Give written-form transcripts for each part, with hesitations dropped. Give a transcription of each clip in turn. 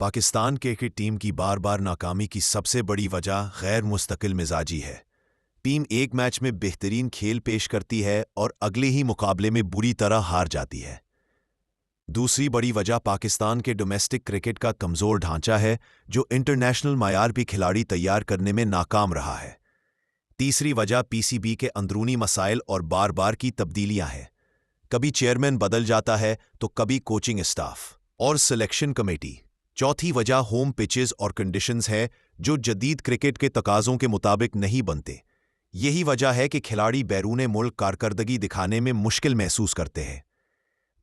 Pakistan cricket team کی بار بار ناکامی کی سب سے بڑی وجہ غیر مستقل مزاجی ہے۔ ٹیم ایک میچ میں بہترین کھیل پیش کرتی ہے اور اگلے ہی مقابلے میں بری طرح ہار جاتی ہے۔ دوسری بڑی وجہ پاکستان کے ڈومیسٹک کرکٹ کا کمزور ڈھانچہ ہے، جو انٹرنیشنل معیار بھی کھلاڑی تیار کرنے میں ناکام رہا ہے۔ تیسری وجہ پی سی بی کے اندرونی مسائل اور بار بار کی تبدیلیاں ہیں۔ کبھی چیئرمین بدل جاتا ہے تو کبھی کوچنگ اسٹاف اور سلیکشن کمیٹی۔ چوتھی وجہ ہوم پچز اور کنڈیشنز ہے، جو جدید کرکٹ کے تقاضوں کے مطابق نہیں بنتے۔ یہی وجہ ہے کہ کھلاڑی بیرون ملک کارکردگی دکھانے میں مشکل محسوس کرتے ہیں۔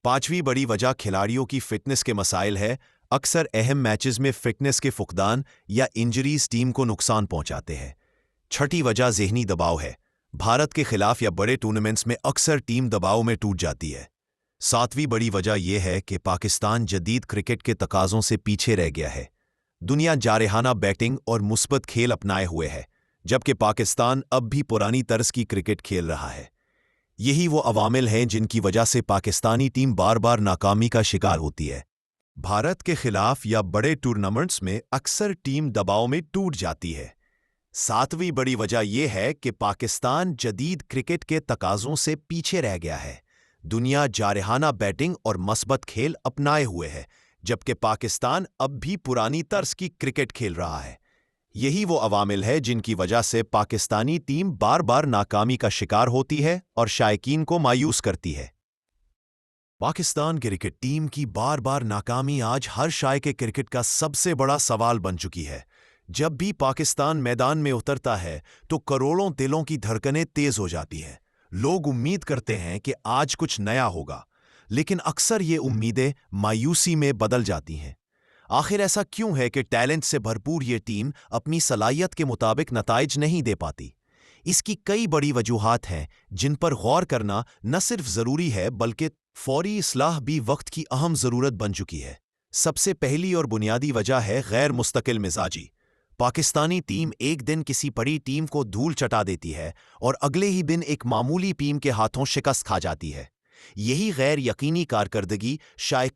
پانچویں بڑی وجہ کھلاڑیوں کی فٹنس کے مسائل ہے۔ اکثر اہم میچز میں فٹنس کے فقدان یا انجریز ٹیم کو نقصان پہنچاتے ہیں۔ چھٹی وجہ ذہنی دباؤ ہے۔ بھارت کے خلاف یا بڑے ٹورنامنٹس میں اکثر ٹیم دباؤ میں ٹوٹ جاتی ہے۔ ساتویں بڑی وجہ یہ ہے کہ پاکستان جدید کرکٹ کے تقاضوں سے پیچھے رہ گیا ہے۔ دنیا جارحانہ بیٹنگ اور مثبت کھیل اپنائے ہوئے ہے، جبکہ پاکستان اب بھی پرانی طرز کی کرکٹ کھیل رہا ہے۔ یہی وہ عوامل ہیں جن کی وجہ سے پاکستانی ٹیم بار بار ناکامی کا شکار ہوتی ہے۔ بھارت کے خلاف یا بڑے ٹورنامنٹس میں اکثر ٹیم دباؤ میں ٹوٹ جاتی ہے۔ ساتویں بڑی وجہ یہ ہے کہ پاکستان جدید کرکٹ کے تقاضوں سے پیچھے رہ گیا ہے۔ دنیا جارحانہ بیٹنگ اور مثبت کھیل اپنائے ہوئے ہے، جبکہ پاکستان اب بھی پرانی طرز کی کرکٹ کھیل رہا ہے۔ یہی وہ عوامل ہے جن کی وجہ سے پاکستانی ٹیم بار بار ناکامی کا شکار ہوتی ہے اور شائقین کو مایوس کرتی ہے۔ پاکستان کرکٹ ٹیم کی بار بار ناکامی آج ہر شائق کرکٹ کا سب سے بڑا سوال بن چکی ہے۔ جب بھی پاکستان میدان میں اترتا ہے تو کروڑوں دلوں کی دھڑکنیں تیز ہو جاتی ہیں۔ لوگ امید کرتے ہیں کہ آج کچھ نیا ہوگا، لیکن اکثر یہ امیدیں مایوسی میں بدل جاتی ہیں۔ آخر ایسا کیوں ہے کہ ٹیلنٹ سے بھرپور یہ ٹیم اپنی صلاحیت کے مطابق نتائج نہیں دے پاتی؟ اس کی کئی بڑی وجوہات ہیں جن پر غور کرنا نہ صرف ضروری ہے بلکہ فوری اصلاح بھی وقت کی اہم ضرورت بن چکی ہے۔ سب سے پہلی اور بنیادی وجہ ہے غیر مستقل مزاجی۔ پاکستانی ٹیم ایک دن کسی بڑی ٹیم کو دھول چٹا دیتی ہے اور اگلے ہی دن ایک معمولی ٹیم کے ہاتھوں شکست کھا جاتی ہے۔ یہی غیر یقینی کارکردگی شائق